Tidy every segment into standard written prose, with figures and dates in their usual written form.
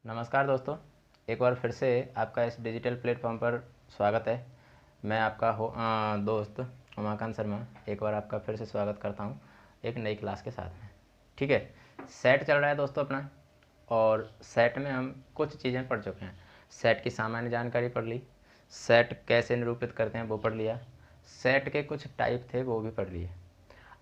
नमस्कार दोस्तों, एक बार फिर से आपका इस डिजिटल प्लेटफॉर्म पर स्वागत है। मैं आपका दोस्त उमाकांत शर्मा एक बार आपका फिर से स्वागत करता हूं एक नई क्लास के साथ में। ठीक है, सेट चल रहा है दोस्तों अपना, और सेट में हम कुछ चीज़ें पढ़ चुके हैं। सेट की सामान्य जानकारी पढ़ ली, सेट कैसे निरूपित करते हैं वो पढ़ लिया, सेट के कुछ टाइप थे वो भी पढ़ लिए।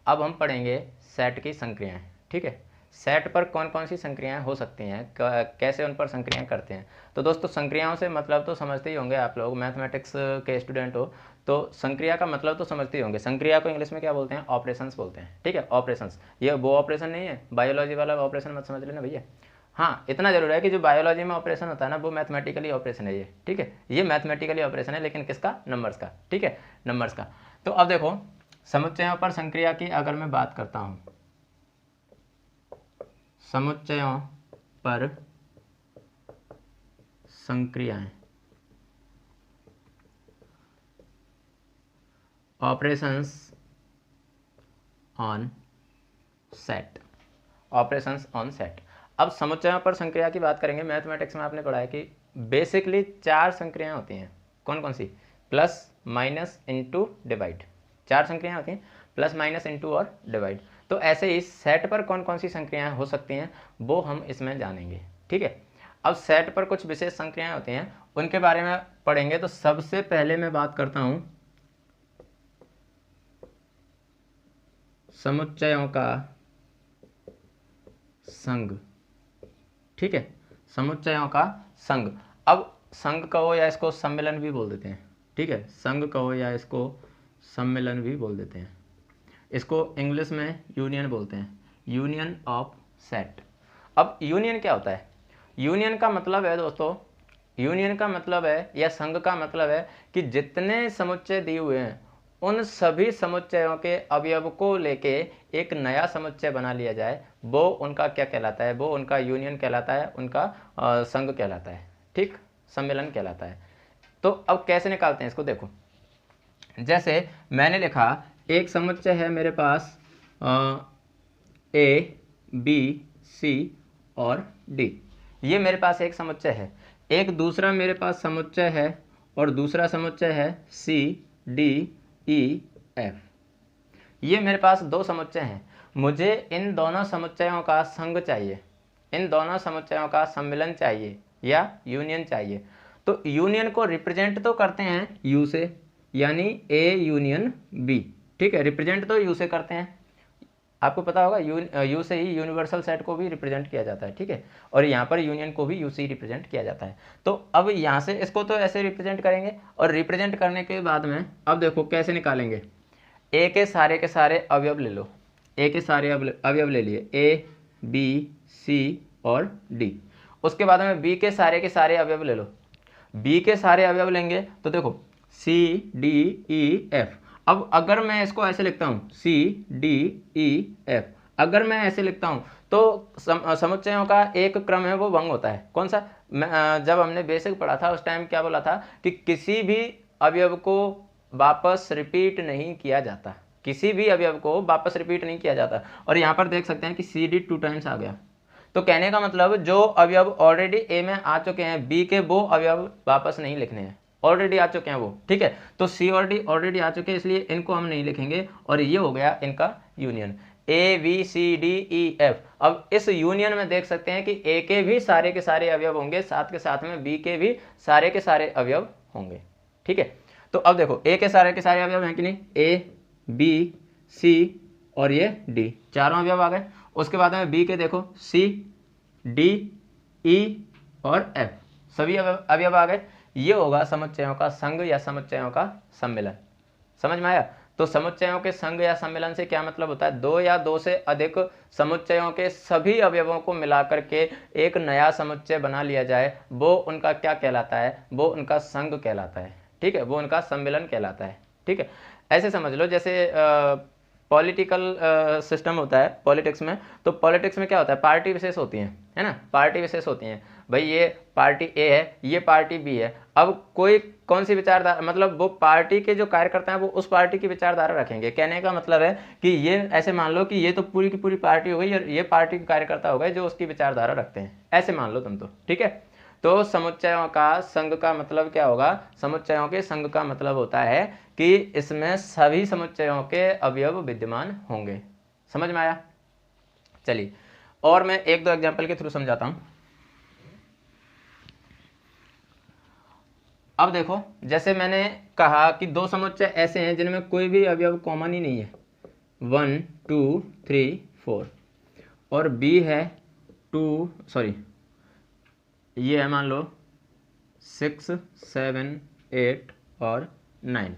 अब हम पढ़ेंगे सेट की संक्रियाएँ। ठीक है, सेट पर कौन कौन सी संक्रियाएँ हो सकती हैं, कैसे उन पर संक्रियाएँ करते हैं। तो दोस्तों संक्रियाओं से मतलब तो समझते ही होंगे आप लोग, मैथमेटिक्स के स्टूडेंट हो तो संक्रिया का मतलब तो समझते ही होंगे। संक्रिया को इंग्लिश में क्या बोलते हैं? ऑपरेशंस बोलते हैं। ठीक है, ऑपरेशंस, ये वो ऑपरेशन नहीं है बायोलॉजी वाला ऑपरेशन मत समझ लेना भैया। हाँ, इतना जरूर है कि जो बायोलॉजी में ऑपरेशन होता है ना वो मैथमेटिकली ऑपरेशन है ये। ठीक है, ये मैथमेटिकली ऑपरेशन है, लेकिन किसका? नंबर्स का। ठीक है, नंबर्स का। तो अब देखो, समुच्चयों पर संक्रिया की अगर मैं बात करता हूं, समुच्चयों पर संक्रियाएं, operations on set, operations on set. अब समुच्चयों पर संक्रिया की बात करेंगे। मैथमेटिक्स में आपने पढ़ा है कि बेसिकली 4 संक्रियाएं होती हैं। कौन कौन सी? Plus, minus, into, divide. 4 संक्रियाएं होती हैं, प्लस, माइनस, इनटू और डिवाइड। तो ऐसे ही सेट पर कौन कौन सी संक्रियाएं हो सकती हैं वो हम इसमें जानेंगे। ठीक है, अब सेट पर कुछ विशेष संक्रियाएं होती हैं, उनके बारे में पढ़ेंगे। तो सबसे पहले मैं बात करता हूं समुच्चयों का संघ। ठीक है, समुच्चयों का संघ। अब संघ कहो या इसको सम्मेलन भी बोल देते हैं। ठीक है, संघ कहो या इसको सम्मेलन भी बोल देते हैं। इसको इंग्लिश में यूनियन बोलते हैं, यूनियन ऑफ सेट। अब यूनियन क्या होता है? यूनियन का मतलब है दोस्तों, यूनियन का मतलब है या संघ का मतलब है कि जितने समुच्चय दिए हुए हैं उन सभी समुच्चयों के अवयव को लेके एक नया समुच्चय बना लिया जाए, वो उनका क्या कहलाता है? वो उनका यूनियन कहलाता है, उनका संघ कहलाता है। ठीक, सम्मेलन कहलाता है। तो अब कैसे निकालते हैं इसको? देखो, जैसे मैंने लिखा एक समुच्चय है मेरे पास ए, बी, सी और डी। ये मेरे पास एक समुच्चय है। एक दूसरा मेरे पास समुच्चय है और दूसरा समुच्चय है सी, डी, ई, एफ। ये मेरे पास 2 समुच्चय हैं। मुझे इन दोनों समुच्चयों का संघ चाहिए, इन दोनों समुच्चयों का सम्मिलन चाहिए या यूनियन चाहिए। तो यूनियन को रिप्रेजेंट तो करते हैं यू से, यानी ए यूनियन बी। ठीक है, रिप्रेजेंट तो यू से करते हैं। आपको पता होगा यू से ही यूनिवर्सल सेट को भी रिप्रेजेंट किया जाता है। ठीक है, और यहाँ पर यूनियन को भी यू से ही रिप्रेजेंट किया जाता है। तो अब यहाँ से इसको तो ऐसे रिप्रेजेंट करेंगे, और रिप्रेजेंट करने के बाद में अब देखो कैसे निकालेंगे। ए के सारे अवयव ले लो, ए के सारे अवयव ले लिए, ए, बी, सी और डी। उसके बाद में बी के सारे अवयव ले लो, बी के सारे अवयव लेंगे तो देखो सी, डी, ई, एफ। अब अगर मैं इसको ऐसे लिखता हूँ सी, डी, ई, एफ, अगर मैं ऐसे लिखता हूँ तो समुच्चयों का एक क्रम है वो भंग होता है। कौन सा? जब हमने बेसिक पढ़ा था उस टाइम क्या बोला था कि किसी भी अवयव को वापस रिपीट नहीं किया जाता, किसी भी अवयव को वापस रिपीट नहीं किया जाता। और यहाँ पर देख सकते हैं कि सी डी 2 टाइम्स आ गया। तो कहने का मतलब जो अवयव ऑलरेडी ए में आ चुके हैं, बी के वो अवयव वापस नहीं लिखने हैं, ऑलरेडी आ चुके हैं वो। ठीक है, तो सी और डी ऑलरेडी आ चुके हैं, इसलिए इनको हम नहीं लिखेंगे, और ये हो गया इनका यूनियन, ए, बी, सी, डी, ई, एफ। अब इस यूनियन में देख सकते हैं कि ए के भी सारे के सारे अवयव होंगे, साथ के साथ में बी के भी सारे के सारे अवयव होंगे। ठीक है, तो अब देखो ए के सारे अवयव हैं कि नहीं? ए, बी, सी और ये डी, चारों अवयव आ गए। उसके बाद में बी के देखो सी, डी, ई और एफ, सभी अवयव आ गए। ये होगा समुच्चयों का संघ या समुच्चयों का सम्मेलन। समझ में आया? तो समुच्चयों के संघ या सम्मेलन से क्या मतलब होता है? 2 या 2 से अधिक समुच्चयों के सभी अवयवों को मिलाकर के एक नया समुच्चय बना लिया जाए, वो उनका क्या कहलाता है? वो उनका संघ कहलाता है। ठीक है, वो उनका सम्मेलन कहलाता है। ठीक है, ऐसे समझ लो जैसे पॉलिटिकल सिस्टम होता है पॉलिटिक्स में, तो पॉलिटिक्स में क्या होता है, पार्टी विशेष होती हैं, है ना, पार्टी विशेष होती हैं। भाई ये पार्टी ए है, ये पार्टी बी है। अब कोई कौन सी विचारधारा, मतलब वो पार्टी के जो कार्यकर्ता हैं वो उस पार्टी की विचारधारा रखेंगे। कहने का मतलब है कि ये ऐसे मान लो कि ये तो पूरी की पूरी पार्टी हो गई और ये पार्टी के कार्यकर्ता हो गए जो उसकी विचारधारा रखते हैं, ऐसे मान लो तुम तो, ठीक है। तो समुच्चयों का संघ का मतलब क्या होगा, समुच्चयों के संघ का मतलब होता है कि इसमें सभी समुच्चयों के अवयव विद्यमान होंगे। समझ में आया? चलिए और मैं एक दो एग्जांपल के थ्रू समझाता हूं। अब देखो, जैसे मैंने कहा कि दो समुच्चय ऐसे हैं जिनमें कोई भी अवयव कॉमन ही नहीं है, 1 2 3 4, और बी है ये है मान लो 6 7 8 और 9,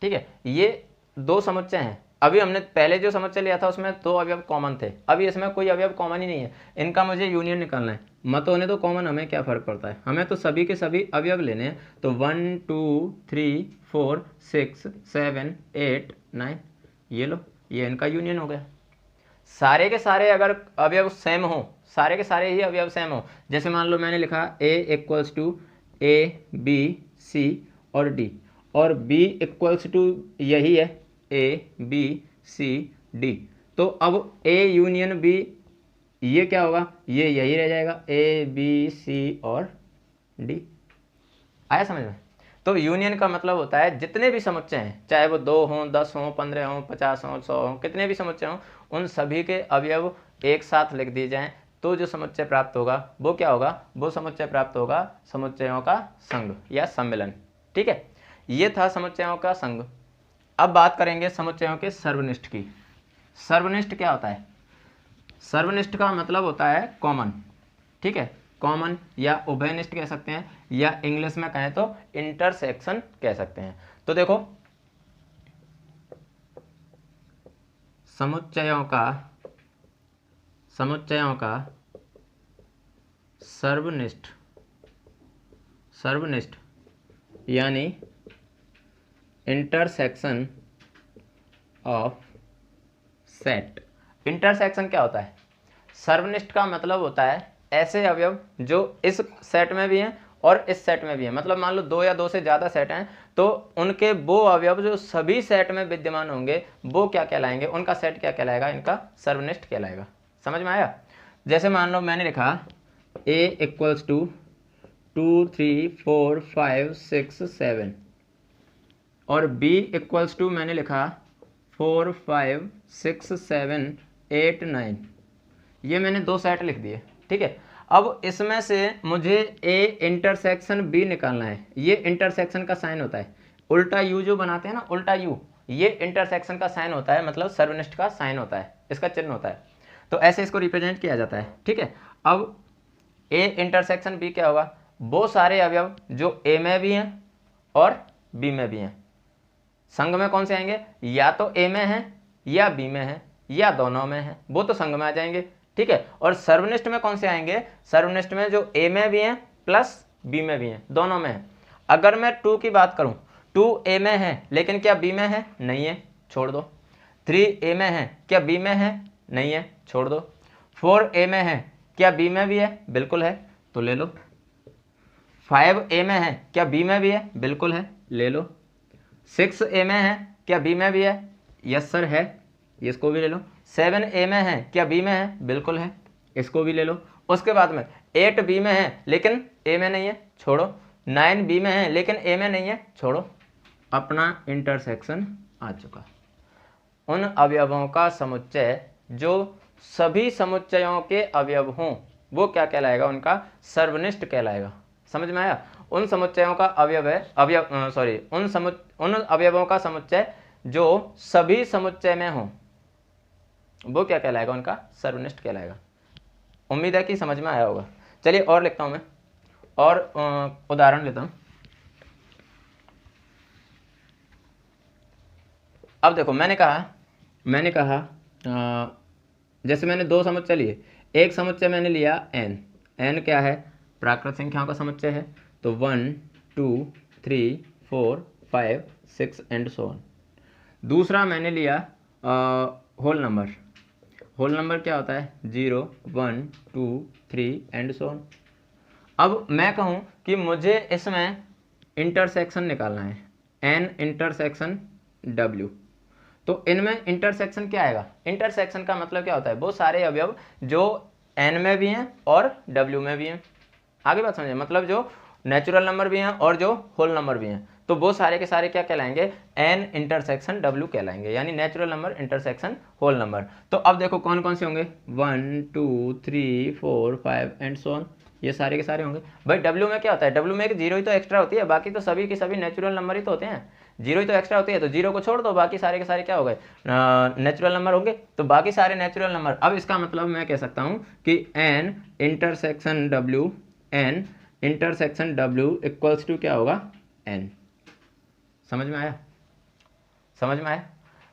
ठीक है। ये दो समुच्चय हैं। अभी हमने पहले जो समुच्चय लिया था उसमें दो अवयव कॉमन थे, अभी इसमें कोई अवयव कॉमन ही नहीं है। इनका मुझे यूनियन निकालना है। मत होने तो कॉमन, हमें क्या फ़र्क पड़ता है, हमें तो सभी के सभी अवयव लेने हैं। तो 1 2 3 4 6 7 8 9, ये लो, ये इनका यूनियन हो गया। सारे के सारे अगर अवयव सेम हो, सारे के सारे ही अवयव सेम हो, जैसे मान लो मैंने लिखा A equals to A B C और D, और B इक्वल्स टू यही है A B C D, तो अब A यूनियन B ये क्या होगा, ये यही रह जाएगा A B C और D। आया समझ में? तो यूनियन का मतलब होता है जितने भी समुच्चय हैं, चाहे वो 2 हों 10 हों 15 हों 50 हों 100 हों, कितने भी समुच्चय हों, उन सभी के अवयव एक साथ लिख दिए जाएं तो जो समुच्चय प्राप्त होगा वो क्या होगा, वो समुच्चय प्राप्त होगा समुच्चयों का संघ या सम्मिलन। ठीक है, ये था समुच्चयों का संघ। अब बात करेंगे समुच्चयों के सर्वनिष्ठ की। सर्वनिष्ठ क्या होता है? सर्वनिष्ठ का मतलब होता है कॉमन, ठीक है, कॉमन या उभयनिष्ठ कह सकते हैं, या इंग्लिश में कहें तो इंटरसेक्शन कह सकते हैं। तो देखो, समुच्चयों का सर्वनिष्ठ यानी इंटरसेक्शन ऑफ सेट। इंटरसेक्शन क्या होता है? सर्वनिष्ठ का मतलब होता है ऐसे अवयव जो इस सेट में भी हैं और इस सेट में भी हैं। मतलब मान लो 2 या 2 से ज़्यादा सेट हैं, तो उनके वो अवयव जो सभी सेट में विद्यमान होंगे वो क्या कहलाएंगे, उनका सेट क्या कहलाएगा, इनका सर्वनिष्ठ कहलाएगा। समझ में आया? जैसे मान लो मैंने लिखा A इक्वल्स टू 2 3 4 5 6 7 और B इक्वल्स टू मैंने लिखा 4 5 6 7 8 9, ये मैंने दो सेट लिख दिए। ठीक है, अब इसमें से मुझे A इंटरसेक्शन B निकालना है। ये इंटरसेक्शन का साइन होता है, उल्टा U जो बनाते हैं ना, उल्टा U, ये इंटरसेक्शन का साइन होता है, मतलब सर्वनिष्ठ का साइन होता है, इसका चिन्ह होता है। तो ऐसे इसको रिप्रेजेंट किया जाता है। ठीक है, अब A इंटरसेक्शन B क्या होगा, वो सारे अवयव जो A में भी हैं और B में भी हैं। संघ में कौन से आएंगे, या तो A में है या B में है या दोनों में है, वो तो संघ में आ जाएंगे। ठीक है, और सर्वनिष्ठ में कौन से आएंगे, सर्वनिष्ठ में जो A में भी हैं प्लस B में भी हैं, दोनों में है। अगर मैं 2 की बात करूं, 2 A में है लेकिन क्या B में है, नहीं है, छोड़ दो। 3 A में है, क्या B में है, नहीं है, छोड़ दो। 4 A में है, क्या B में भी है, बिल्कुल है, तो ले लो। 5 A में है, क्या B में भी है, बिल्कुल है, ले लो। 6 A में है, क्या B में भी है, यस सर है, इसको भी ले लो। 7 A में है, क्या B में है, बिल्कुल है, इसको भी ले लो। उसके बाद में 8 B में है लेकिन A में नहीं है, छोड़ो। 9 B में है लेकिन A में नहीं है, छोड़ो। अपना इंटरसेक्शन आ चुका। उन अवयवों का समुच्चय जो सभी समुच्चयों के अवयव हों वो क्या कहलाएगा, उनका सर्वनिष्ठ कहलाएगा। समझ में आया? उन समुच्चयों का उन अवयवों का समुच्चय जो सभी समुच्चय में हो वो क्या कहलाएगा, उनका सर्वनिष्ठ कहलाएगा। उम्मीद है कि समझ में आया होगा। चलिए और लिखता हूं मैं, और उदाहरण लेता हूं। अब देखो, मैंने कहा जैसे मैंने दो समुच्चय लिए, एक समुच्चय मैंने लिया n क्या है, प्राकृत संख्याओं का समुच्चय है, तो 1 2 3 4 5 6 एंड सो ऑन। दूसरा मैंने लिया होल नंबर। होल नंबर क्या होता है? 0, 1, 2, 3 एंड सो ऑन। अब मैं कहूँ कि मुझे इसमें इंटरसेक्शन निकालना है, n इंटरसेक्शन w, तो इनमें इंटरसेक्शन क्या आएगा? इंटरसेक्शन का मतलब क्या होता है? वो सारे अवयव जो n में भी हैं और w में भी हैं। आगे बात समझिए, मतलब जो नेचुरल नंबर भी हैं और जो होल नंबर भी हैं, तो वो सारे के सारे क्या कहलाएंगे? n इंटरसेक्शन w कहलाएंगे, यानी natural number intersection whole number. तो अब देखो कौन कौन से होंगे? 1, 2, 3, 4, 5 एंड सो ऑन, ये सारे के सारे होंगे। भाई W में क्या होता है? W में एक जीरो ही तो एक्स्ट्रा होती है, बाकी तो सभी के सभी नेचुरल नंबर ही तो होते हैं। जीरो ही तो एक्स्ट्रा होती है, तो जीरो को छोड़ दो, बाकी सारे के सारे क्या हो गए? नेचुरल नंबर होंगे, तो बाकी सारे नेचुरल नंबर। अब इसका मतलब मैं कह सकता हूँ कि n intersection W equals to क्या होगा? n। समझ में आया? समझ में आया?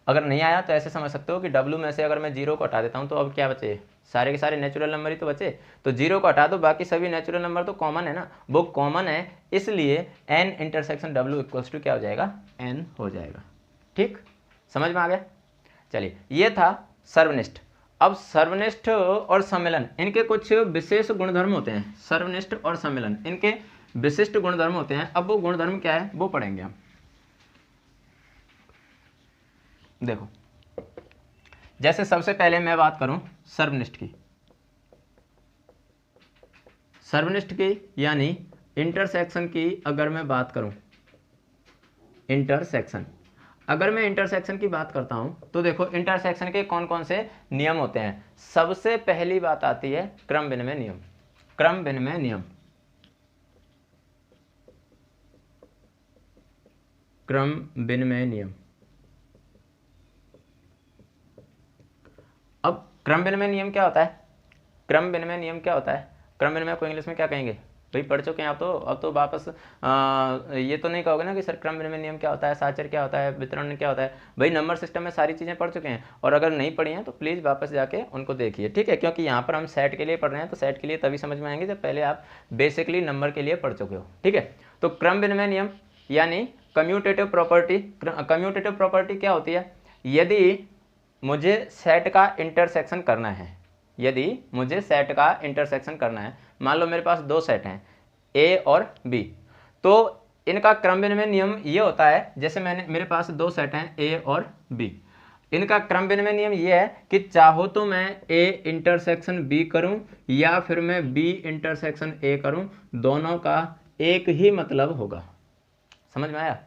अगर नहीं आया तो ऐसे समझ सकते हो कि W में से अगर मैं जीरो को हटा देता हूँ तो अब क्या बचे? सारे के सारे नेचुरल नंबर ही तो बचे। तो जीरो को हटा दो, बाकी सभी नेचुरल नंबर तो कॉमन है ना, वो कॉमन है, इसलिए n intersection W equals to क्या हो जाएगा? n हो जाएगा। ठीक, समझ में आ गया? चलिए, ये था सर्वनिष्ठ। अब सर्वनिष्ठ और सम्मिलन, इनके कुछ विशेष गुणधर्म होते हैं। सर्वनिष्ठ और सम्मिलन, इनके विशिष्ट गुणधर्म होते हैं। अब वो गुणधर्म क्या है वो पढ़ेंगे हम। देखो, जैसे सबसे पहले मैं बात करूं सर्वनिष्ठ की, सर्वनिष्ठ की यानी इंटरसेक्शन की अगर मैं बात करूं, इंटरसेक्शन, अगर मैं इंटरसेक्शन की बात करता हूं तो देखो इंटरसेक्शन के कौन कौन से नियम होते हैं। सबसे पहली बात आती है क्रम विनिमय नियम। क्रम विनिमय नियम, क्रम विनिमय नियम। अब क्रम विनिमय नियम क्या होता है? क्रम विनिमय नियम क्या होता है? क्रम विनिमय को इंग्लिश में क्या कहेंगे? भाई पढ़ चुके हैं आप तो, अब तो वापस ये तो नहीं कहोगे ना कि सर क्रम विनिमय नियम क्या होता है, साचर क्या होता है, वितरण क्या होता है। भाई नंबर सिस्टम में सारी चीज़ें पढ़ चुके हैं, और अगर नहीं पढ़ी हैं तो प्लीज़ वापस जाके उनको देखिए, ठीक है? क्योंकि यहाँ पर हम सेट के लिए पढ़ रहे हैं, तो सेट के लिए तभी समझ में आएंगे जब पहले आप बेसिकली नंबर के लिए पढ़ चुके हो, ठीक है? तो क्रम विनिमय नियम यानी कम्यूटेटिव प्रॉपर्टी। कम्यूटेटिव प्रॉपर्टी क्या होती है? यदि मुझे सेट का इंटरसेक्शन करना है, यदि मुझे सेट का इंटरसेक्शन करना है, मान लो मेरे पास दो सेट हैं ए और बी, तो इनका क्रम विनिमय नियम ये होता है, जैसे मेरे पास दो सेट हैं ए और बी, इनका क्रम विनिमय नियम ये है कि चाहो तो मैं ए इंटरसेक्शन बी करूं या फिर मैं बी इंटरसेक्शन ए करूं, दोनों का एक ही मतलब होगा। समझ में आया?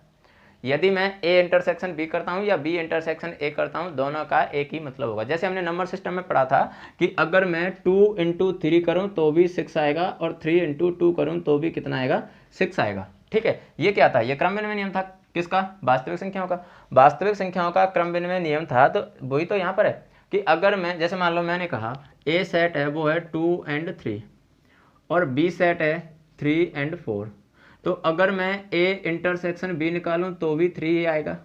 यदि मैं ए इंटरसेक्शन बी करता हूं या बी इंटरसेक्शन ए करता हूं, दोनों का एक ही मतलब होगा। जैसे हमने नंबर सिस्टम में पढ़ा था कि अगर मैं 2 × 3 करूं तो भी 6 आएगा, और 3 × 2 करूं तो भी कितना आएगा? 6 आएगा, ठीक है? ये क्या था? ये क्रम विनिमय नियम था। किसका? वास्तविक संख्याओं का। वास्तविक संख्याओं का क्रम विनिमय नियम था, तो वही तो यहाँ पर है कि अगर मैं, जैसे मान लो मैंने कहा ए सेट है वो है 2 और 3 और बी सेट है 3 और 4, तो अगर मैं ए इंटरसेक्शन बी निकालूं तो भी 3 ही आएगा,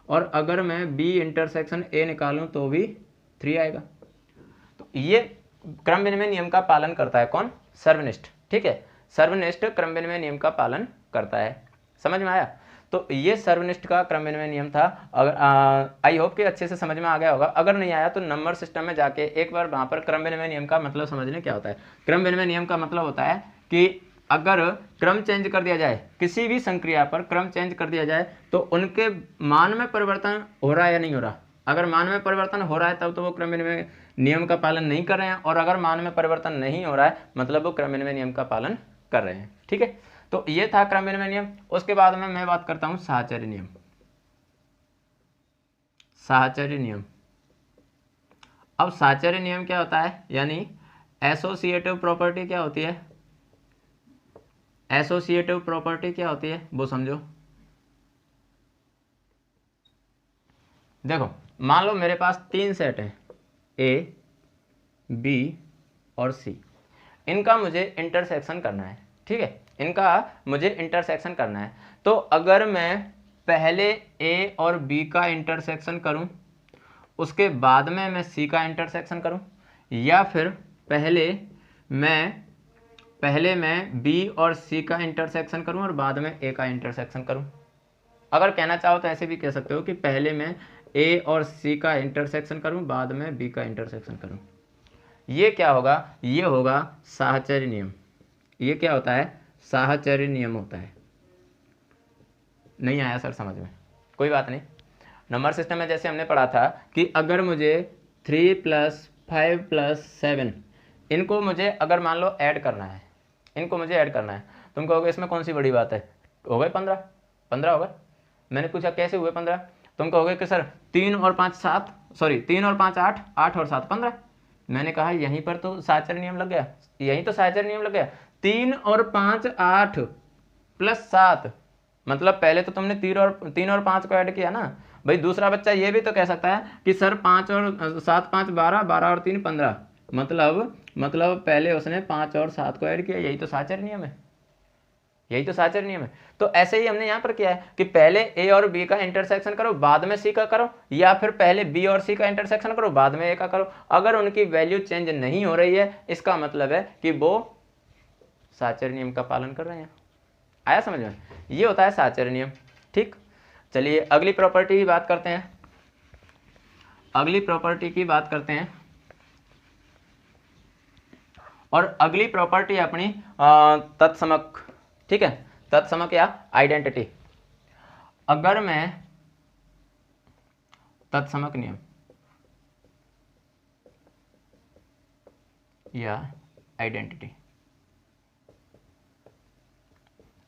और अगर मैं बी इंटरसेक्शन ए निकालूं तो भी 3 आएगा। तो ये क्रम विनिमय नियम का पालन करता है कौन? सर्वनिष्ठ, ठीक है? सर्वनिष्ठ क्रम विनिमय नियम का पालन करता है। समझ में आया? तो ये सर्वनिष्ठ का क्रम विनिमय नियम था। अगर आई होप कि अच्छे से समझ में आ गया होगा। अगर नहीं आया तो नंबर सिस्टम में जाके एक बार वहाँ पर क्रम विनिमय नियम का मतलब समझने क्या होता है। क्रम विनिमय नियम का मतलब होता है कि अगर क्रम चेंज कर दिया जाए, किसी भी संक्रिया पर क्रम चेंज कर दिया जाए, तो उनके मान में परिवर्तन हो रहा है या नहीं हो रहा। अगर मान में परिवर्तन हो रहा है तब तो वो क्रम विनिमय नियम का पालन नहीं कर रहे हैं, और अगर मान में परिवर्तन नहीं हो रहा है मतलब वो क्रम विनिमय नियम का पालन कर रहे हैं, ठीक है? तो ये था क्रम विनिमय नियम। उसके बाद में मैं बात करता हूं साहचर्य नियम। साहचर्य नियम, अब साहचर्य नियम क्या होता है? यानी एसोसिएटिव प्रॉपर्टी क्या होती है? एसोसिएटिव प्रॉपर्टी क्या होती है वो समझो। देखो, मान लो मेरे पास 3 सेट हैं ए, बी और सी, इनका मुझे इंटरसेक्शन करना है, ठीक है? इनका मुझे इंटरसेक्शन करना है। तो अगर मैं पहले ए और बी का इंटरसेक्शन करूं, उसके बाद में मैं सी का इंटरसेक्शन करूं, या फिर पहले मैं बी और सी का इंटरसेक्शन करूं और बाद में ए का इंटरसेक्शन करूं। अगर कहना चाहो तो ऐसे भी कह सकते हो कि पहले मैं ए और सी का इंटरसेक्शन करूं, बाद में बी का इंटरसेक्शन करूं। ये क्या होगा, ये होगा साहचर्य नियम। ये क्या होता है, साहचर्य नियम होता है। नहीं आया सर समझ में, कोई बात नहीं। नंबर सिस्टम में जैसे हमने पढ़ा था कि अगर मुझे 3 + 5 + 7 इनको मुझे अगर मान लो ऐड करना है, इनको मुझे ऐड करना है, तुम कहोगे इसमें कौन सी बड़ी बात है, हो गए 15 हो गए। मैंने पूछा कैसे हुए 15, तुम कहोगे कि सर 3 और 5 7, सॉरी 3 और 5 8, 8 और 7 15। मैंने कहा यहीं पर तो साहचर्य नियम लग गया, यहीं तो साहचर्य नियम लग गया। 3 और 5 8 + 7, मतलब पहले तो तुमने 3 और 5 को ऐड किया ना भाई। दूसरा बच्चा ये भी तो कह सकता है कि सर 5 और 7 5 12, 12 और 3 15, मतलब पहले उसने 5 और 7 को ऐड किया। यही तो साहचर्य नियम है, यही तो साहचर्य नियम है। तो ऐसे ही हमने यहाँ पर किया है कि पहले ए और बी का इंटरसेक्शन करो, बाद में सी का करो, या फिर पहले बी और सी का इंटरसेक्शन करो, बाद में ए का करो। अगर उनकी वैल्यू चेंज नहीं हो रही है, इसका मतलब है कि वो साहचर्य नियम का पालन कर रहे हैं। आया समझ में, ये होता है साहचर्य नियम। ठीक, चलिए अगली प्रॉपर्टी की बात करते हैं। अगली प्रॉपर्टी की बात करते हैं, और अगली प्रॉपर्टी अपनी तत्समक। ठीक है, तत्समक या आइडेंटिटी। अगर मैं तत्समक नियम या आइडेंटिटी,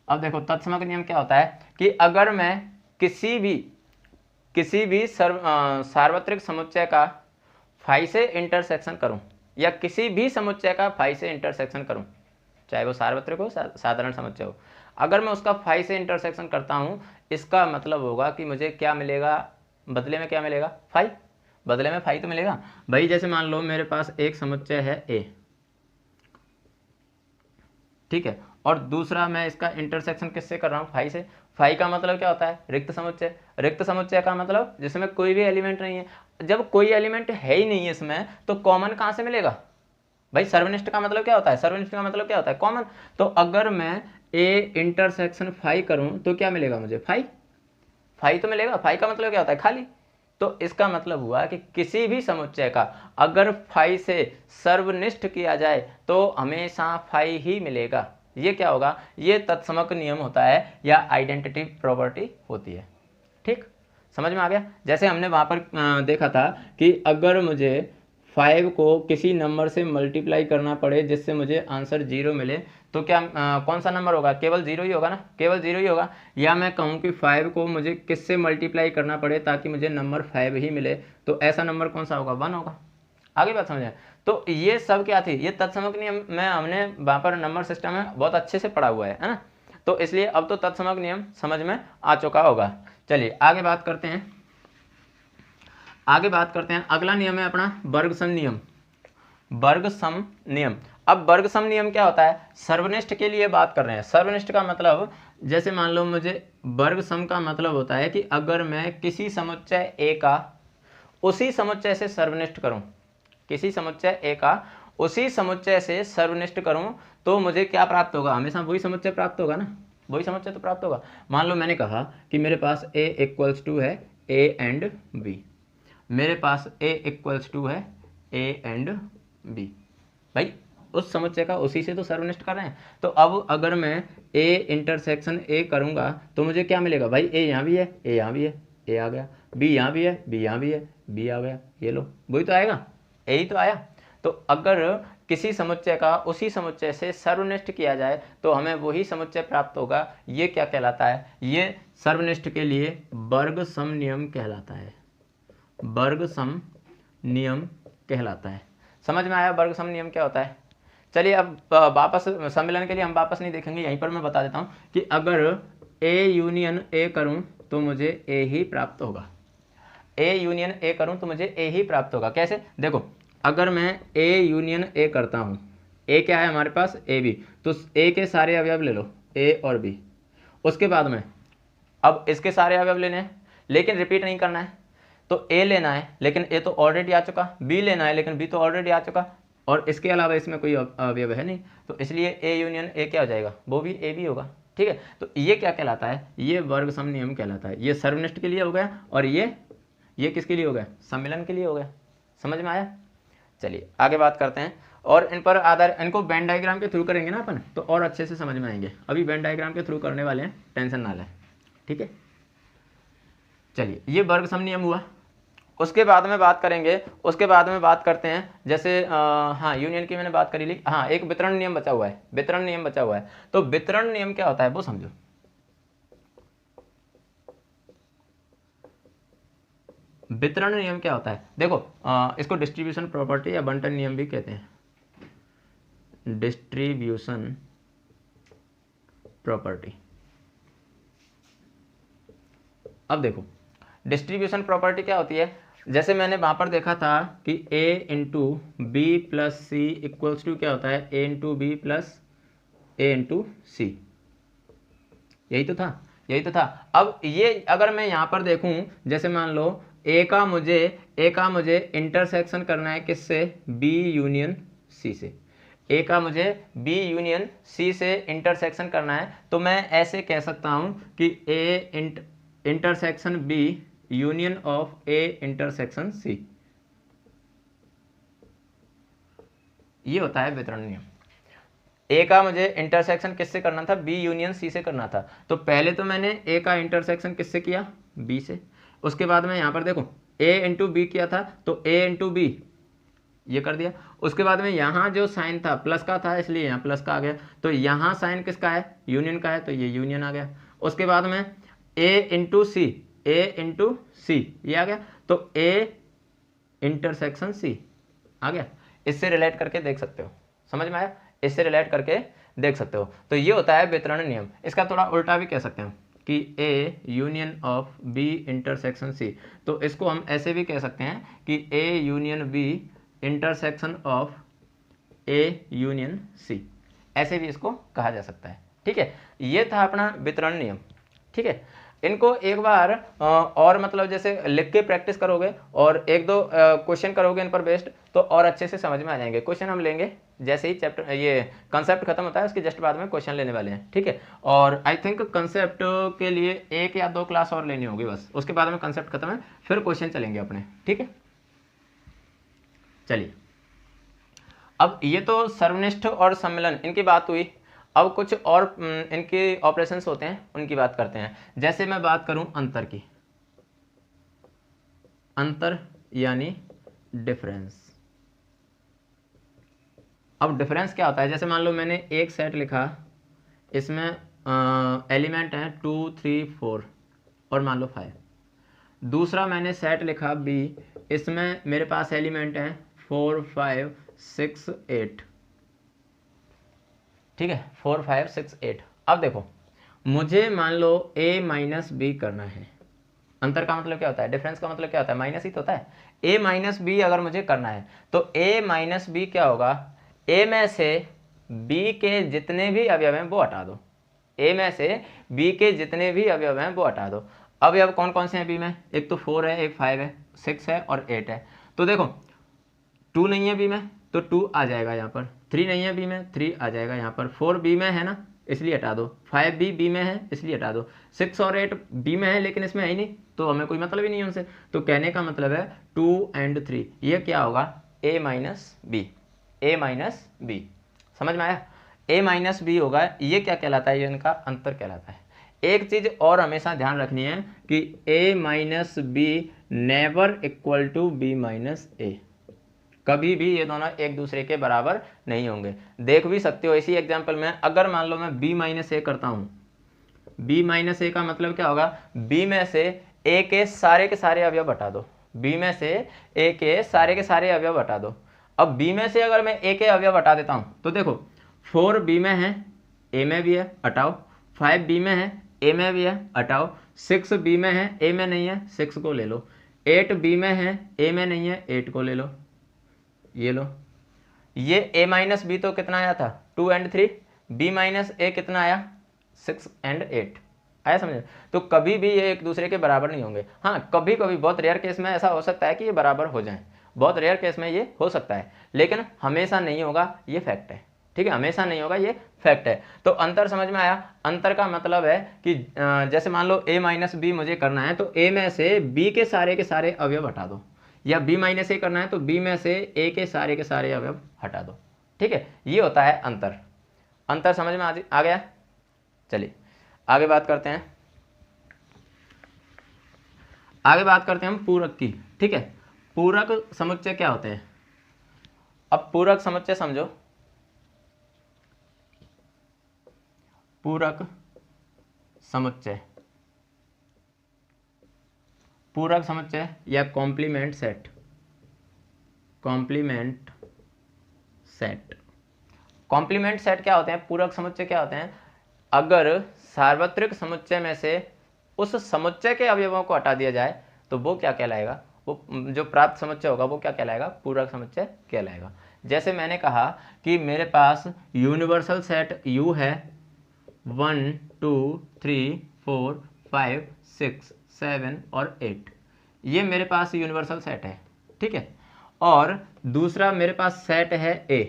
अब देखो तत्समक नियम क्या होता है कि अगर मैं किसी भी सार्वत्रिक समुच्चय का फाई से इंटरसेक्शन करूं, या किसी भी समुच्चय का फाई से इंटरसेक्शन करूं, चाहे वो सार्वत्रिक हो साधारण समुच्चय हो, अगर मैं उसका फाई से इंटरसेक्शन करता हूं, इसका मतलब होगा कि मुझे क्या मिलेगा, बदले में क्या मिलेगा, फाई। बदले में फाई तो मिलेगा भाई। जैसे मान लो मेरे पास एक समुच्चय है ए, ठीक है, और दूसरा मैं इसका इंटरसेक्शन किससे कर रहा हूँ, फाई से। फाई का मतलब क्या होता है, रिक्त समुच्चय। रिक्त समुच्चय का मतलब जिसमें कोई भी एलिमेंट नहीं है। जब कोई एलिमेंट है ही नहीं है इसमें, तो कॉमन कहाँ से मिलेगा भाई। सर्वनिष्ठ का मतलब क्या होता है, सर्वनिष्ठ का मतलब क्या होता है, कॉमन। तो अगर मैं ए इंटरसेक्शन फाई करूं तो क्या मिलेगा मुझे, फाई। फाई तो मिलेगा। फाई का मतलब क्या होता है, खाली। तो इसका मतलब हुआ कि किसी भी समुच्चय का अगर फाई से सर्वनिष्ठ किया जाए तो हमेशा फाई ही मिलेगा। ये क्या होगा, ये तत्समक नियम होता है या आइडेंटिटी प्रॉपर्टी होती है। ठीक, समझ में आ गया। जैसे हमने वहां पर देखा था कि अगर मुझे 5 को किसी नंबर से मल्टीप्लाई करना पड़े जिससे मुझे आंसर 0 मिले, तो क्या कौन सा नंबर होगा, केवल 0 ही होगा ना, केवल 0 ही होगा। या मैं कहूँ कि 5 को मुझे किससे मल्टीप्लाई करना पड़े ताकि मुझे नंबर 5 ही मिले, तो ऐसा नंबर कौन सा होगा, 1 होगा। आगे बात समझ आए। तो ये सब क्या थी, ये तत्समक नियम में हमने वहाँ पर नंबर सिस्टम में बहुत अच्छे से पढ़ा हुआ है ना। तो इसलिए अब तो तत्समक नियम समझ में आ चुका होगा। चलिए आगे बात करते हैं, अगला नियम है अपना वर्ग सम नियम। वर्ग सम नियम। अब वर्ग सम नियम क्या होता है, सर्वनिष्ठ के लिए बात कर रहे हैं। सर्वनिष्ठ का मतलब, जैसे मान लो मुझे वर्ग सम का मतलब होता है कि अगर मैं किसी समुच्चय ए का उसी समुच्चय से सर्वनिष्ठ करूं, किसी समुच्चय ए का उसी समुच्चय से सर्वनिष्ठ करूं, तो मुझे क्या प्राप्त होगा, हमेशा वही समुच्चय प्राप्त होगा ना, वही समुच्चय तो प्राप्त होगा। मान लो मैंने कहा कि मेरे पास a = है a एंड b, मेरे पास a = है a एंड b, भाई उस समुच्चय का उसी से तो सर्वनिष्ठ कर रहे हैं। तो अब अगर मैं a इंटरसेक्शन a करूंगा तो मुझे क्या मिलेगा भाई, a यहाँ भी है, a यहाँ भी है, a आ गया, b यहाँ भी है, b यहाँ भी है, b आ गया, ये लो वही तो आएगा, a ही तो आया। तो अगर किसी समुच्चय का उसी समुच्चय से सर्वनिष्ठ किया जाए तो हमें वही समुच्चय प्राप्त होगा। ये क्या कहलाता है, ये सर्वनिष्ठ के लिए वर्ग सम नियम कहलाता है, वर्ग सम नियम कहलाता है। समझ में आया वर्ग सम नियम क्या होता है। चलिए अब वापस सम्मेलन के लिए हम वापस नहीं देखेंगे, यहीं पर मैं बता देता हूँ कि अगर A यूनियन A करूँ तो मुझे A ही प्राप्त होगा, A यूनियन A करूँ तो मुझे A ही प्राप्त होगा। कैसे, देखो अगर मैं A यूनियन A करता हूँ, A क्या है हमारे पास, AB, तो A के सारे अवयव ले लो A और B, उसके बाद में अब इसके सारे अवयव लेने हैं लेकिन रिपीट नहीं करना है, तो A लेना है लेकिन A तो ऑलरेडी आ चुका, B लेना है लेकिन B तो ऑलरेडी आ चुका, और इसके अलावा इसमें कोई अवयव है नहीं, तो इसलिए A यूनियन A क्या हो जाएगा, वो भी A भी होगा। ठीक है, तो ये क्या कहलाता है, ये वर्ग सम नियम कहलाता है। ये सर्वनिष्ठ के लिए हो गया और ये ये किसके लिए हो गया, सम्मिलन के लिए हो गया। समझ में आया। चलिए आगे बात करते हैं, और इन पर आधार इनको वेन डायग्राम के थ्रू करेंगे ना अपन तो और अच्छे से समझ में आएंगे। अभी वेन डायग्राम के थ्रू करने वाले हैं, टेंशन ना लें, ठीक है। चलिए ये वर्ग सम नियम हुआ। उसके बाद में बात करेंगे, उसके बाद में बात करते हैं जैसे हाँ यूनियन की मैंने बात करी ली। हाँ एक वितरण नियम बचा हुआ है, वितरण नियम बचा हुआ है। तो वितरण नियम क्या होता है वो समझो। वितरण नियम क्या होता है, देखो इसको डिस्ट्रीब्यूशन प्रॉपर्टी या बंटन नियम भी कहते हैं, डिस्ट्रीब्यूशन प्रॉपर्टी। अब देखो डिस्ट्रीब्यूशन प्रॉपर्टी क्या होती है, जैसे मैंने वहां पर देखा था कि a into B plus C equals to क्या होता है, a into B plus a into C, यही तो था, यही तो था। अब ये अगर मैं यहाँ पर देखूं, जैसे मान लो a का मुझे इंटरसेक्शन करना है किससे, b यूनियन c से, a का मुझे b यूनियन c से इंटरसेक्शन करना है, तो मैं ऐसे कह सकता हूं कि a intersection b union of a intersection c, ये होता है वितरण नियम। a का मुझे इंटरसेक्शन किससे करना था, b यूनियन c से करना था, तो पहले तो मैंने a का इंटरसेक्शन किससे किया, b से। उसके बाद में यहाँ पर देखो a इंटू बी किया था तो a इंटू बी ये कर दिया। उसके बाद में यहाँ जो साइन था प्लस का था, इसलिए यहाँ प्लस का आ गया, तो यहाँ साइन किसका है, यूनियन का है, तो ये यूनियन आ गया। उसके बाद में a into C, a into C ये आ गया, तो a इंटरसेक्शन c आ गया। इससे रिलेट करके देख सकते हो, समझ में आया, इससे रिलेट करके देख सकते हो। तो ये होता है वितरण नियम। इसका थोड़ा उल्टा भी कह सकते हैं कि a union of b intersection c, तो इसको हम ऐसे भी कह सकते हैं कि a union b intersection of a union c, ऐसे भी इसको कहा जा सकता है, ठीक है। ये था अपना वितरण नियम, ठीक है। इनको एक बार और मतलब जैसे लिख के प्रैक्टिस करोगे और एक दो क्वेश्चन करोगे इन पर बेस्ड, तो और अच्छे से समझ में आ जाएंगे। क्वेश्चन हम लेंगे जैसे ही चैप्टर ये कंसेप्ट खत्म होता है, उसके जस्ट बाद में क्वेश्चन लेने वाले हैं, ठीक है। और आई थिंक कंसेप्ट के लिए 1 या 2 क्लास और लेनी होगी बस, उसके बाद में कंसेप्ट खत्म है, फिर क्वेश्चन चलेंगे अपने, ठीक है। चलिए अब ये तो सर्वनिष्ठ और सम्मिलन इनकी बात हुई। अब कुछ और इनके ऑपरेशंस होते हैं, उनकी बात करते हैं। जैसे मैं बात करूं अंतर की, अंतर यानी डिफरेंस। अब डिफरेंस क्या होता है, जैसे मान लो मैंने एक सेट लिखा, इसमें एलिमेंट हैं 2 3 4 और मान लो 5। दूसरा मैंने सेट लिखा बी, इसमें मेरे पास एलिमेंट हैं 4 5 6 8, ठीक है, 4 5 6 8। अब देखो मुझे मान लो a माइनस बी करना है। अंतर का मतलब क्या होता है, डिफरेंस का मतलब क्या होता है, माइनस ही तो होता है। a माइनस बी अगर मुझे करना है तो a माइनस बी क्या होगा, a में से b के जितने भी अवयव हैं वो हटा दो, a में से b के जितने भी अवयव हैं वो हटा दो। अवयव कौन कौन से हैं b में, एक तो 4 है, एक 5 है, 6 है और 8 है। तो देखो 2 नहीं है b में तो 2 आ जाएगा यहाँ पर, 3 नहीं है b में 3 आ जाएगा यहाँ पर, 4 b में है ना इसलिए हटा दो, 5 भी b में है इसलिए हटा दो, 6 और 8 b में है लेकिन इसमें है ही नहीं तो हमें कोई मतलब ही नहीं है उनसे। तो कहने का मतलब है 2 और 3 ये क्या होगा, a minus B, a minus B, समझ में आया। a माइनस बी होगा, ये क्या कहलाता है, ये इनका अंतर कहलाता है। एक चीज और हमेशा ध्यान रखनी है कि a minus B never equal to b minus A, कभी भी ये दोनों एक दूसरे के बराबर नहीं होंगे। देख भी सकते हो इसी एग्जांपल में, अगर मान लो मैं b माइनस ए करता हूँ, b माइनस ए का मतलब क्या होगा, b में से a के सारे अवयव हटा दो, b में से a के सारे अवयव हटा दो। अब b में से अगर मैं a के अवयव हटा देता हूँ तो देखो 4 b में है, a में भी है हटाओ, 5 b में है, a में भी है हटाओ, 6 b में है, a में नहीं है 6 को ले लो, 8 b में है, a में नहीं है 8 को ले लो, ये लो। ये a माइनस बी तो कितना आया था 2 और 3, b माइनस ए कितना आया 6 और 8 आया, समझे। तो कभी भी ये एक दूसरे के बराबर नहीं होंगे। हाँ कभी कभी बहुत रेयर केस में ऐसा हो सकता है कि ये बराबर हो जाएं, बहुत रेयर केस में ये हो सकता है, लेकिन हमेशा नहीं होगा, ये फैक्ट है, ठीक है, हमेशा नहीं होगा, ये फैक्ट है। तो अंतर समझ में आया। अंतर का मतलब है कि जैसे मान लो a माइनस बी मुझे करना है, तो a में से b के सारे अवयव हटा दो, या b माइनस a करना है तो b में से a के सारे अवयव हटा दो। ठीक है, ये होता है अंतर। अंतर समझ में आ गया। चलिए आगे बात करते हैं। आगे बात करते हैं हम पूरक की। ठीक है, पूरक समुच्चय क्या होते हैं। अब पूरक समुच्चय समझो। पूरक समुच्चय, पूरक समुच्चय या complement set, complement set. Complement set क्या होते हैं, पूरक समुच्चय क्या होते हैं। अगर सार्वत्रिक समुच्चय में से उस समुच्चय के अवयवों को हटा दिया जाए तो वो क्या कहलाएगा, वो जो प्राप्त समुच्चय होगा वो क्या कहलाएगा, पूरक समुच्चय कहलाएगा। जैसे मैंने कहा कि मेरे पास यूनिवर्सल सेट U है 1 2 3 4 5 6 7 और 8, ये मेरे पास यूनिवर्सल सेट है। ठीक है, और दूसरा मेरे पास सेट है A,